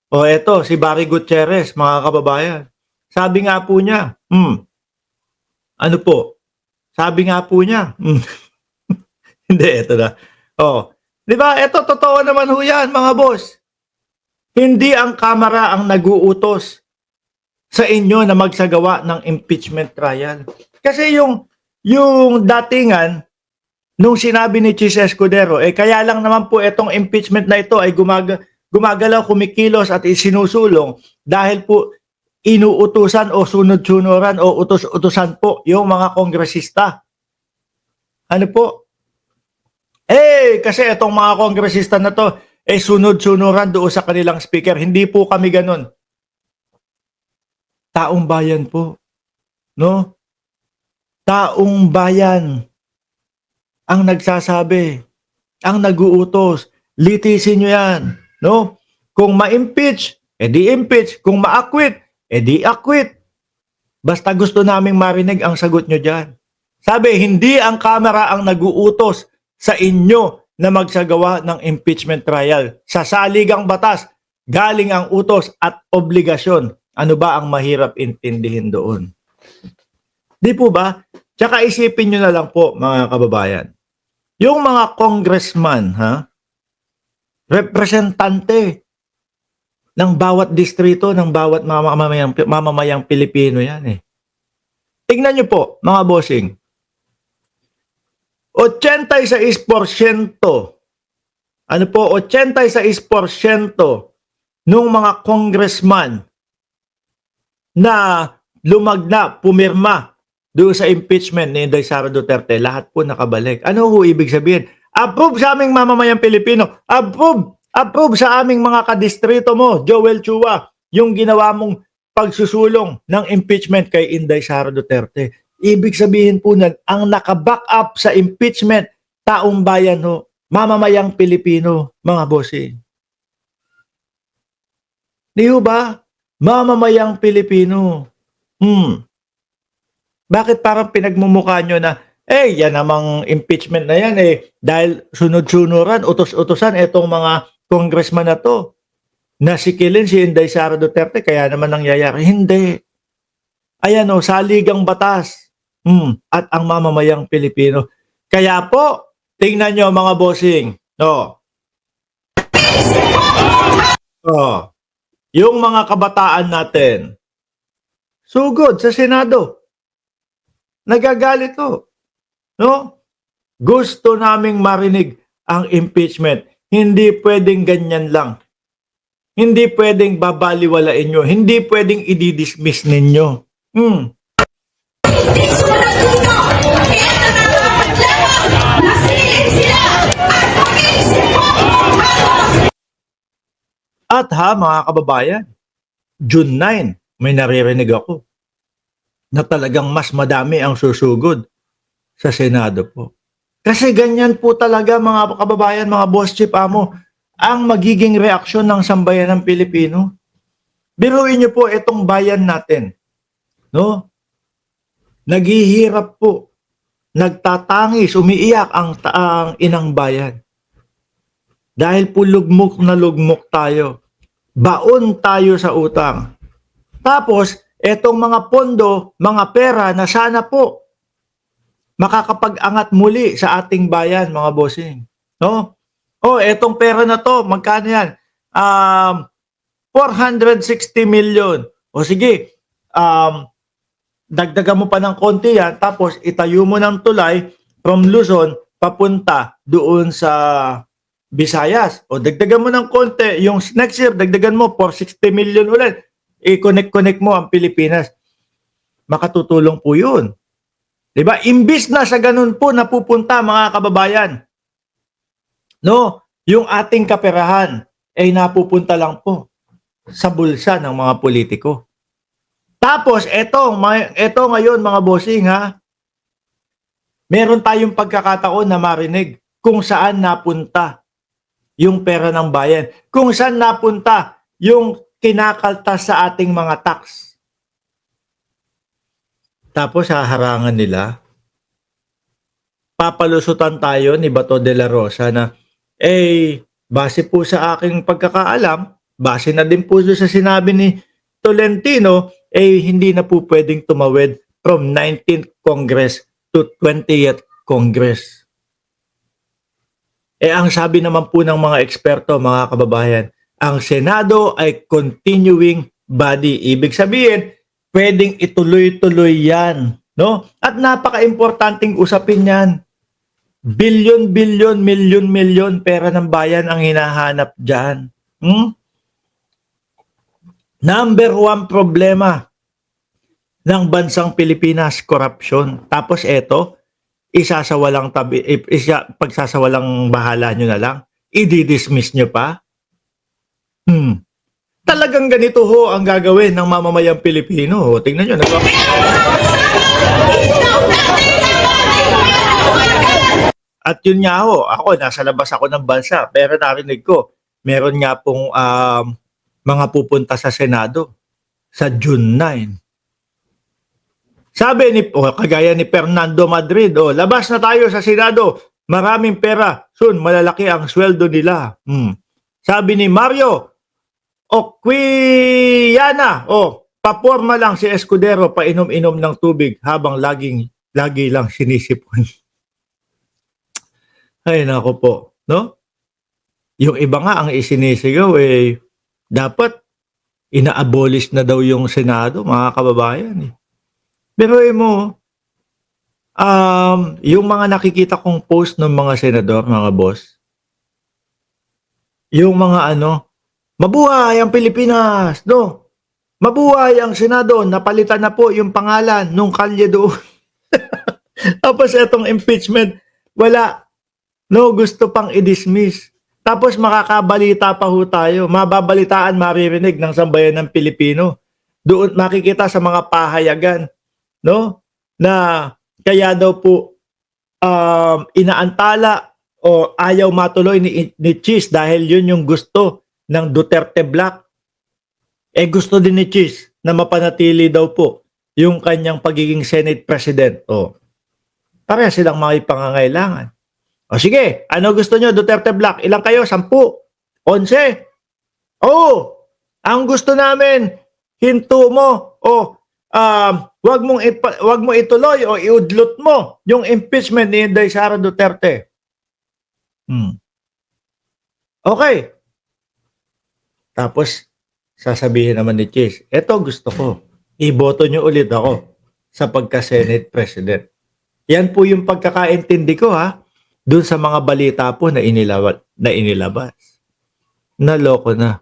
O eto, si Barry Gutierrez, mga kababayan. Sabi nga po niya, ano po? Sabi nga po niya, hindi, eto na. Oh, di ba? Eto, totoo naman ho yan, mga boss. Hindi ang Kamara ang nag-uutos sa inyo na magsagawa ng impeachment trial. Kasi yung datingan, nung sinabi ni Chis Escudero, kaya lang naman po itong impeachment na ito ay gumagalaw, kumikilos at isinusulong dahil po inuutusan o sunod-sunuran o utos-utusan po yung mga kongresista. Ano po? Kasi itong mga kongresista na to, sunod-sunuran doon sa kanilang speaker. Hindi po kami ganun. Taong bayan po. No? Taong bayan ang nagsasabi, ang naguutos. Litisin nyo yan. No? Kung ma-impeach, di impeach. Kung ma-acquit, di acquit. Basta gusto naming marinig ang sagot nyo dyan. Sabi, hindi ang Kamara ang naguutos sa inyo na magsagawa ng impeachment trial. Sa saligang batas, galing ang utos at obligasyon. Ano ba ang mahirap intindihin doon? Di po ba? Tsaka isipin nyo na lang po, mga kababayan. Yung mga congressman, representante ng bawat distrito, ng bawat mamamayang Pilipino yan . Tingnan nyo po, mga bossing. 86%, ano po, 86% nung mga congressman na lumagna, pumirma doon sa impeachment ni Inday Sara Duterte, lahat po nakabalik. Ano ho ibig sabihin? Approve sa aming mamamayang Pilipino. Approve sa aming mga kadistrito mo, Joel Chua, yung ginawa mong pagsusulong ng impeachment kay Inday Sara Duterte. Ibig sabihin po nun, ang nakaback up sa impeachment, taong bayan ho, mamamayang Pilipino, mga bossing. Di ho ba? Mamamayang Pilipino. Bakit parang pinagmumukha nyo na, yan namang impeachment na yan dahil sunod-sunuran, utos-utosan itong mga congressman na to. Nasikilin si Inday Sara Duterte, kaya naman nangyayari. Hindi. Ayan saligang batas. At ang mamamayang Pilipino. Kaya po, tingnan nyo mga bossing. Yung mga kabataan natin, sugod sa Senado. Nagagalit to. No? Gusto naming marinig ang impeachment. Hindi pwedeng ganyan lang. Hindi pwedeng babaliwalain nyo. Hindi pwedeng i-dismiss ninyo. At mga kababayan, June 9, may naririnig ako na talagang mas madami ang susugod sa Senado po. Kasi ganyan po talaga mga kababayan, mga boss chief amo, ang magiging reaksyon ng sambayan ng Pilipino. Biruin niyo po itong bayan natin. No? Naghihirap po. Nagtatangis, umiiyak ang inang bayan. Dahil po lugmok na lugmok tayo. Baon tayo sa utang. Tapos, etong mga pondo, mga pera na sana po makakapag-angat muli sa ating bayan, mga bossing. No? Etong pera na to, magkano yan? 460 million. Sige, dagdagan mo pa ng konti yan, tapos itayo mo ng tulay from Luzon papunta doon sa Visayas. Dagdagan mo ng konti, yung next year, dagdagan mo 460 million ulit. I-connect mo ang Pilipinas. Makatutulong po yun. Diba? Imbis na sa ganun po napupunta mga kababayan. No? Yung ating kaperahan ay napupunta lang po sa bulsa ng mga politiko. Tapos, eto ngayon mga bossing meron tayong pagkakataon na marinig kung saan napunta yung pera ng bayan. Kung saan napunta yung kinakaltas sa ating mga tax. Tapos haharangan nila. Papalusutan tayo ni Bato de la Rosa na base po sa aking pagkakaalam, base na din po doon sa sinabi ni Tolentino, hindi na po pwedeng tumawid from 19th Congress to 20th Congress. Ang sabi naman po ng mga eksperto, mga kababayan, ang Senado ay continuing body. Ibig sabihin, pwedeng ituloy-tuloy yan. No? At napaka-importanting usapin yan. Bilyon-bilyon, milyon-milyon pera ng bayan ang hinahanap dyan. Number one problema ng bansang Pilipinas, corruption. Tapos eto, isasawalang pagsasawalang bahala nyo na lang. I-dismiss nyo pa. Talagang ganito ho ang gagawin ng mamamayang Pilipino. Tingnan nyo. At yun nga ho, ako nasa labas ako ng bansa, pero narinig ko, meron nga pong mga pupunta sa Senado sa June 9. Sabi ni kagaya ni Fernando Madrid, labas na tayo sa Senado, maraming pera, soon malalaki ang sweldo nila. Sabi ni Mario Oquiana, paporma lang si Escudero, painom-inom ng tubig habang lagi lang sinisipon. Ay nako po, no? Yung iba nga ang isinisigaw dapat ina-abolish na daw yung Senado, mga kababayan. Pero yung mga nakikita kong post ng mga senador, mga boss, yung mga mabuhay ang Pilipinas, no? Mabuhay ang Senado, napalitan na po yung pangalan nung kalye doon. Tapos etong impeachment, wala. No, gusto pang i-dismiss. Tapos makakabalita pa ho tayo. Mababalitaan, maririnig ng sambayan ng Pilipino. Doon makikita sa mga pahayagan, no? Na kaya daw po inaantala o ayaw matuloy ni Chis dahil yun yung gusto ng Duterte Black. Gusto din ni Chis na mapanatili daw po yung kanyang pagiging Senate President. Pareha silang mga pangangailangan. Sige, ano gusto nyo, Duterte Black? Ilang kayo? 10? 11? Ang gusto namin, hinto mo wag mo ituloy o iudlot mo yung impeachment ni Inday Sara Duterte. Okay. Tapos, sasabihin naman ni Chis, eto gusto ko, iboto nyo ulit ako sa pagka-Senate President. Yan po yung pagkakaintindi ko doon sa mga balita po na inilabas. Naloko na.